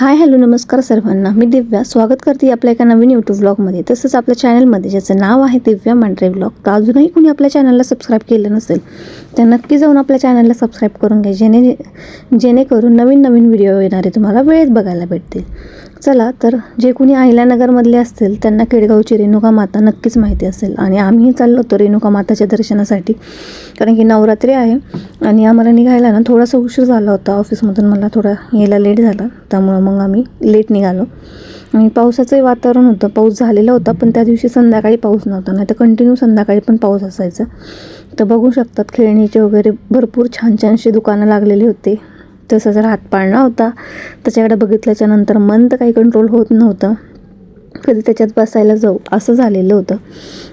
Hi hello नमस्कार सर्वांना. मी दिव्या स्वागत करते आपल्या एका नवीन यूट्यूब ब्लॉगमध्ये, तसंच आपल्या चॅनलमध्ये ज्याचं नाव आहे दिव्या मांढरे ब्लॉग. तर अजूनही कोणी आपल्या चॅनलला सबस्क्राईब केलं नसेल तर नक्की जाऊन आपल्या चॅनलला सबस्क्राईब करून घ्या, जेणेकरून नवीन नवीन व्हिडिओ येणारे तुम्हाला वेळेत बघायला भेटतील. चला तर जे कोणी अहिल्यानगरमधले असतील त्यांना केडगावची रेणुका माता नक्कीच माहिती असेल. आणि आम्ही चाललो होतो रेणुका माताच्या दर्शनासाठी, कारण की नवरात्री आहे आणि आम्हाला निघायला ना थोडासा उशीर झाला होता. ऑफिसमधून मला थोडा यायला लेट झाला, त्यामुळं मग आम्ही लेट निघालो. आणि पावसाचंही वातावरण होतं, पाऊस झालेला होता, पण त्या दिवशी संध्याकाळी पाऊस नव्हता, नाही तर कंटिन्यू संध्याकाळी पण पाऊस असायचा. तर बघू शकतात खेळणीचे वगैरे भरपूर छान छानशी दुकानं लागलेली होती. तसंच हातपाळणा होता, त्याच्याकडे बघितल्याच्या नंतर मन तर काही कंट्रोल होत नव्हतं, कधी त्याच्यात बसायला जाऊ असं झालेलं होतं.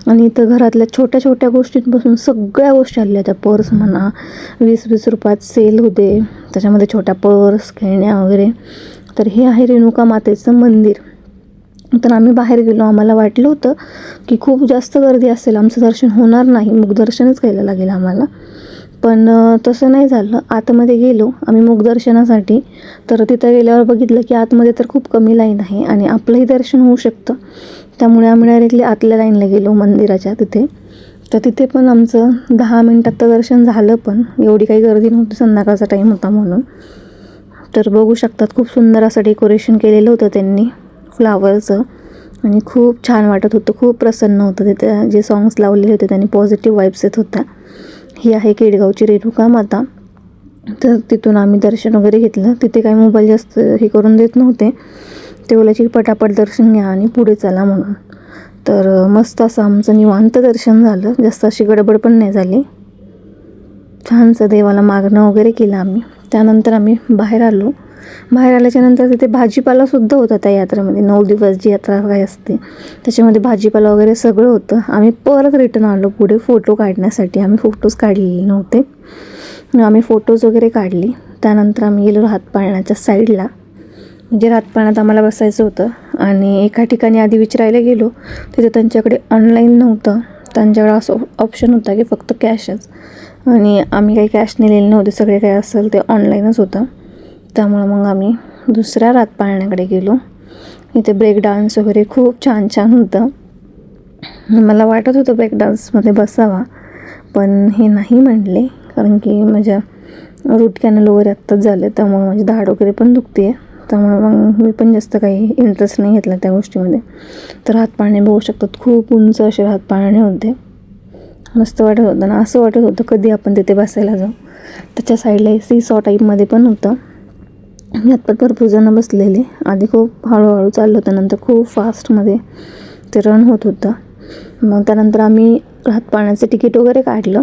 आणि इथं घरातल्या छोट्या छोट्या गोष्टींपासून सगळ्या गोष्टी आल्या होत्या. पर्स म्हणा, 20-20 रुपयात सेल होते, त्याच्यामध्ये छोट्या पर्स, खेळण्या वगैरे. तर हे आहे रेणुका मातेचं मंदिर. तर आम्ही बाहेर गेलो, आम्हाला वाटलं होतं की खूप जास्त गर्दी असेल, आमचं दर्शन होणार नाही, मुखदर्शनच घ्यायला लागेल आम्हाला. पण तसं नाही झालं. आतमध्ये गेलो आम्ही मुखदर्शनासाठी, तर तिथं गेल्यावर बघितलं की आतमध्ये तर खूप कमी लाईन आहे आणि आपलंही दर्शन होऊ शकतं. त्यामुळे आम्ही डायरेक्टली आतल्या लाईनला गेलो मंदिराच्या तिथे. तर तिथे पण आमचं 10 मिनिटात तर दर्शन झालं, पण एवढी काही गर्दी नव्हती, संध्याकाळचा टाईम होता म्हणून. तर बघू शकतात खूप सुंदर असं डेकोरेशन केलेलं होतं त्यांनी फ्लावरचं, आणि खूप छान वाटत होतं, खूप प्रसन्न होतं. तिथे जे सॉंग्स लावलेले होते त्यांनी पॉझिटिव्ह वाईब्स येत होत्या. ही आहे केडगावची रेणुका माता. तर तिथून आम्ही दर्शन वगैरे घेतलं. तिथे काही मोबाईल जास्त हे करून देत नव्हते, ते बोलायचे पटापट दर्शन घ्या आणि पुढे चला म्हणून. तर मस्त असं आमचं निवांत दर्शन झालं, जास्त अशी गडबड पण नाही झाली. छानसं देवाला मागणं वगैरे केलं आम्ही. त्यानंतर आम्ही बाहेर आलो. बाहेर आल्याच्यानंतर तिथे भाजीपालासुद्धा होता त्या यात्रेमध्ये. 9 दिवस जी यात्रा काय असते त्याच्यामध्ये भाजीपाला वगैरे सगळं होतं. आम्ही परत रिटर्न आलो पुढे फोटो काढण्यासाठी. आम्ही फोटोज काढलेले नव्हते, आम्ही फोटोज वगैरे काढली. त्यानंतर आम्ही गेलो हातपाळण्याच्या साईडला, म्हणजे हातपाळण्यात आम्हाला बसायचं होतं. आणि एका ठिकाणी आधी विचारायला गेलो, तिथे त्यांच्याकडे ऑनलाईन नव्हतं, त्यांच्याकडे असं ऑप्शन होता की फक्त कॅशच. आणि आम्ही काही कॅश नेलेले नव्हते, सगळे काय असेल ते ऑनलाईनच होतं. त्यामुळं मग आम्ही दुसऱ्या हातपाळण्याकडे गेलो. इथे ब्रेक डान्स वगैरे खूप छान छान होतं. मला वाटत होतं ब्रेक डान्समध्ये बसावा, पण हे नाही म्हणले, कारण की माझ्या रूट कॅनल वगैरे आत्ताच झाले, त्यामुळे माझी दाढ वगैरे पण दुखते आहे. त्यामुळे मग मी पण जास्त काही इंटरेस्ट नाही घेतला त्या गोष्टीमध्ये. तर हातपाळणे बघू शकतात, खूप उंच असे हातपाळणे होते. मस्त वाटत होतं ना, असं वाटत होतं कधी आपण तिथे बसायला जाऊ. त्याच्या साईडला सी सॉ टाईपमध्ये पण होतं. यात पण भरपूर जणं बसलेले. आधी खूप हळूहळू चाललं होतं, नंतर खूप फास्टमध्ये ते रन होत होतं. मग त्यानंतर आम्ही हातपाळण्याचं तिकीट वगैरे काढलं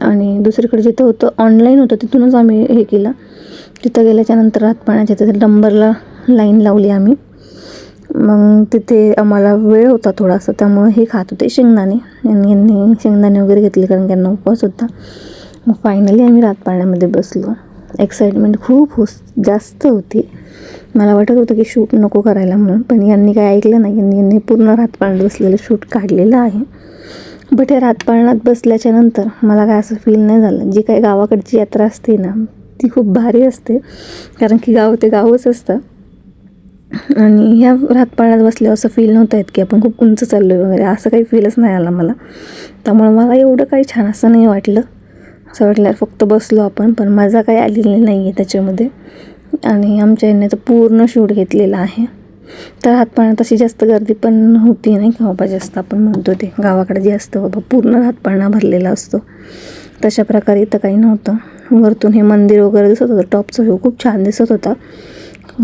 आणि दुसरीकडे जिथं होतं ऑनलाईन होतं तिथूनच आम्ही हे केलं. तिथं गेल्याच्यानंतर हातपाळण्याच्या तिथे नंबरला लाईन लावली आम्ही. मग तिथे आम्हाला वेळ होता थोडासा, त्यामुळे हे खात होते शेंगदाणे, आणि यांनी शेंगदाणे वगैरे घेतले कारण त्यांना उपवास होता. मग फायनली आम्ही हातपाळण्यामध्ये बसलो. एक्साइटमेंट खूप जास्त होती. मला वाटत होतं की शूट नको करायला म्हणून, पण यांनी काय ऐकलं नाही. यांनी पूर्ण हातपाळण्यात बसलेलं शूट काढलेलं आहे. बट हे हातपाळण्यात बसल्याच्या नंतर मला काय असं फील नाही झालं. जी काही गावाकडची यात्रा असते ना ती खूप भारी असते, कारण की गाव ते गावच असतं. आणि ह्या हातपाळण्यात बसल्यावर असं फील नव्हतं येत की आपण खूप उंच चाललो आहे वगैरे, असं काही फीलच नाही आला मला. त्यामुळे मला एवढं काही छान असं नाही वाटलं. असं वाटलं फक्त बसलो आपण, पण मजा काही आलेली नाही आहे त्याच्यामध्ये. आणि आमच्या यांनी तर पूर्ण शूट घेतलेला आहे. तर हातपाळण्यात अशी जास्त गर्दी पण होती नाही का बाबा, जास्त आपण म्हणतो ते गावाकडे जे असतं बाबा पूर्ण हातपाळणा भरलेला असतो, तशा प्रकारे इथं काही नव्हतं. वरतून हे मंदिर वगैरे दिसत होतं, टॉपचा व्ह्यू खूप छान दिसत होता,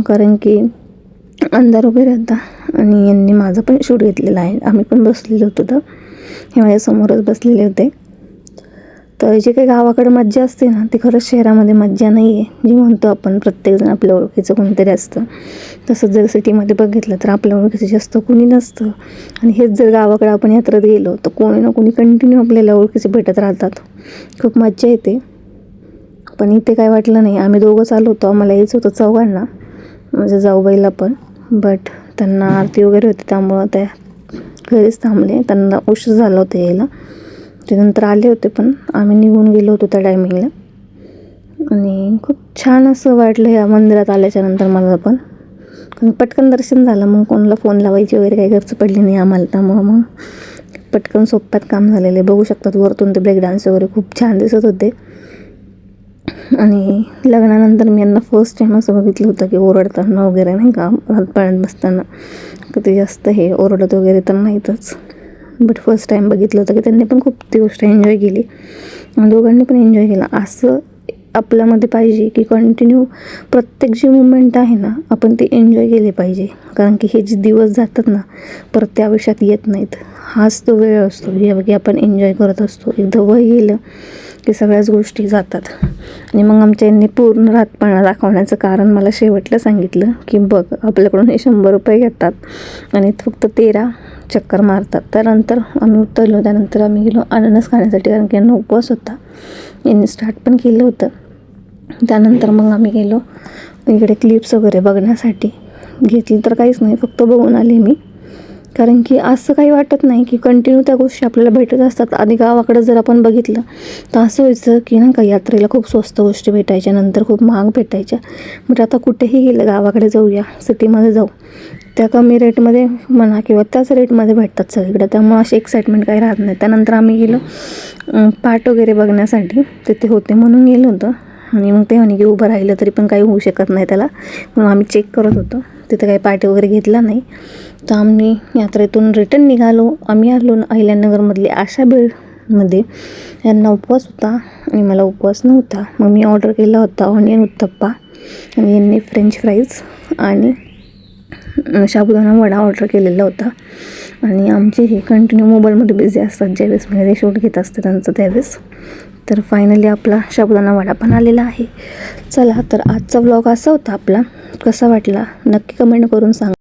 कारण की अंधार वगैरे होता. आणि यांनी माझं पण शूट घेतलेलं आहे. आम्ही पण बसलेलो होतो, तर हे माझ्यासमोरच बसलेले होते. तर जे काही गावाकडे मज्जा असते ना ती खरंच शहरामध्ये मज्जा नाही आहे. जी म्हणतो आपण प्रत्येकजण आपल्या ओळखीचं कोणीतरी असतं, तसंच जर सिटीमध्ये बघितलं तर आपल्या ओळखीचं जास्त कोणी नसतं. आणि हेच जर गावाकडे आपण यात्रेत गेलो तर कोणी ना कोणी कंटिन्यू आपल्याला ओळखीचे भेटत राहतात, खूप मज्जा येते. पण इथे काय वाटलं नाही. आम्ही दोघंच आलो होतो, आम्हाला यायचं होतं चौघांना, माझ्या जाऊबाईला पण, बट त्यांना आरती वगैरे होती त्यामुळं त्या घरीच थांबले. त्यांना उशीर झाला होता यायला, ते नंतर आले होते, पण आम्ही निघून गेलो होतो त्या टायमिंगला. आणि खूप छान असं वाटलं या मंदिरात आल्याच्यानंतर मला पण. पटकन दर्शन झालं. मग कोणाला फोन लावायची वगैरे काही गरज पडली नाही आम्हाला. त्यामुळं मग पटकन सोप्यात काम झालेलं आहे. बघू शकतात वरतून ते ब्रेक डान्स वगैरे खूप छान दिसत होते. आणि लग्नानंतर मी यांना फर्स्ट टाईम असं बघितलं होतं की ओरडताना वगैरे नाही का, हात पाळत बसताना कधी जास्त हे ओरडत वगैरे तर नाहीतच. बट फर्स्ट टाईम बघितलं होतं की त्यांनी पण खूप ती गोष्ट एन्जॉय केली. दोघांनी पण एन्जॉय केला. असं आपल्यामध्ये पाहिजे की कंटिन्यू प्रत्येक जी मुवमेंट आहे ना आपण ते एन्जॉय केले पाहिजे. कारण की हे जे दिवस जातात ना परत त्या आयुष्यात येत नाहीत. हाच तो वेळ असतो की आपण एन्जॉय करत असतो. एकदा वय गेलं की सगळ्याच गोष्टी जातात. आणि मग आमच्या यांनी पूर्ण रातपाळणा दाखवण्याचं कारण मला शेवटलं सांगितलं की बघ आपल्याकडून हे 100 रुपये घेतात आणि फक्त 13 चक्कर मारतात. त्यानंतर आम्ही उतरलो. त्यानंतर आम्ही गेलो अननस खाण्यासाठी, कारण की यांना उपवास होता. यांनी स्टार्ट पण केलं होतं. त्यानंतर मग आम्ही गेलो इकडे क्लिप्स वगैरे बघण्यासाठी. घेतली तर काहीच नाही, फक्त बघून आले मी. कारण की असं काही वाटत नाही की कंटिन्यू त्या गोष्टी आपल्याला भेटत असतात. आणि गावाकडं जर आपण बघितलं तर असं व्हायचं की ना का यात्रेला खूप स्वस्त गोष्टी भेटायच्या, नंतर खूप महाग भेटायच्या. म्हणजे आता कुठेही गेलं गावाकडे जाऊया, सिटीमध्ये जाऊ, त्या कमी रेटमध्ये म्हणा किंवा त्याच रेटमध्ये भेटतात सगळीकडे. त्यामुळे अशी एक्साइटमेंट काही राहत नाही. त्यानंतर आम्ही गेलो पाट वगैरे बघण्यासाठी. तिथे होते म्हणून गेलो होतो. आणि मग ते म्हणे की उभं राहिलं तरी पण काही होऊ शकत नाही त्याला, म्हणून आम्ही चेक करत होतो. तिथे काही पार्टी वगैरे घेतला नाही. तर आम्ही यात्रेतून रिटर्न निघालो. आम्ही आलो अहिल्यानगरमधली आशा बेडमध्ये. यांना उपवास होता आणि मला उपवास नव्हता. मग मी ऑर्डर केला होता ऑनियन उत्तप्पा आणि यांनी फ्रेंच फ्राईज आणि साबुदाणा वडा ऑर्डर केलेला होता. आणि आमचे हे कंटिन्यू मोबाईलमध्ये बिझी असतात ज्यावेळेस मी हे शूट घेत असते त्यांचं त्यावेळेस. तर फायनली आपला साबुदाणा वडा पण आलेला आहे. चला तर आजचा व्लॉग असा होता आपला. कसा वाटला नक्की कमेंट करून सांगा.